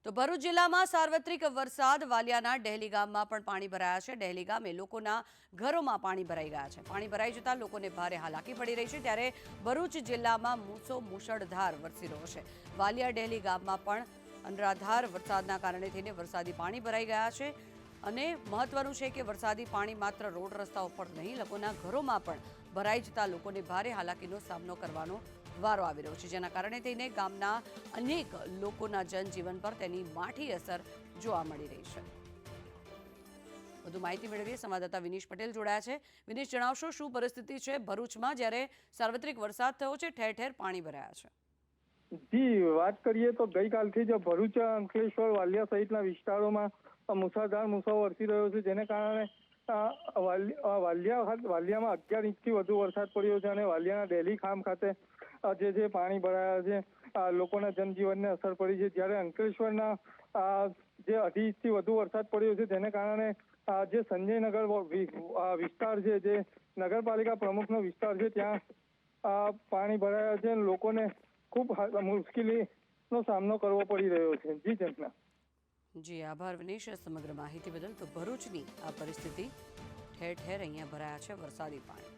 તો ભરૂચ જિલ્લામાં સાર્વત્રિક વરસાદ વાલિયાના ડહેલી ગામમાં પણ પાણી ભરાયા છે। ડહેલી ગામે લોકોના ઘરોમાં પાણી ભરાઈ ગયા છે। પાણી ભરાઈ જતા લોકોને ભારે હાલાકી પડી રહી છે। ત્યારે ભરૂચ જિલ્લામાં મુશળધાર વરસી રહ્યો છે। વાલિયા ડહેલી ગામમાં પણ અનરાધાર વરસાદના કારણે થઈને વરસાદી પાણી ભરાઈ ગયા છે। અને મહત્વનું છે કે વરસાદી પાણી માત્ર રોડ રસ્તાઓ પર નહીં, લોકોના ઘરોમાં પણ ભરાઈ જતા લોકોને ભારે હાલાકીનો સામનો કરવાનો વારો આવી રહ્યો છે, જેના કારણે થઈને ગામના અનેક લોકોના જનજીવન પર તેની માઠી અસર જોવા મળી રહી છે। વધુ માહિતી મેળવીએ, સંવાદદાતા વિનીશ પટેલ જોડાયા છે। વિનીશ, જણાવશો શું પરિસ્થિતિ છે ભરૂચમાં જ્યારે સાર્વત્રિક વરસાદ થયો છે, ઠેર ઠેર પાણી ભરાયા છે? જી, વાત કરીએ તો ગઈકાલથી જ ભરૂચ, અંકલેશ્વર, વાલિયા સહિતના વિસ્તારોમાં મુસળધાર વરસી રહ્યો છે, જેને કારણે વાલિયામાં 11 ઇંચથી વધુ વરસાદ પડ્યો છે અને વાલિયાના ડહેલી ખામ ખાતે જે પાણી ભરાયા છે, લોકોના જનજીવનને અસર પડી છે। જ્યારે અંકલેશ્વરના જે 2.5 ઇંચથી વધુ વરસાદ પડ્યો છે, જેને કારણે જે સંજયનગર વિસ્તાર છે, જે નગરપાલિકા પ્રમુખનો વિસ્તાર છે, ત્યાં પાણી ભરાયા છે। લોકોને ખૂબ મુશ્કેલીનો સામનો કરવો પડી રહ્યો છે। જી જંકના। જી આભાર વિનીશ સમગ્ર માહિતી બદલ। તો ભરૂચની આ પરિસ્થિતિ, ઠેર ઠેર અહીંયા ભરાયા છે વરસાદી પાણી।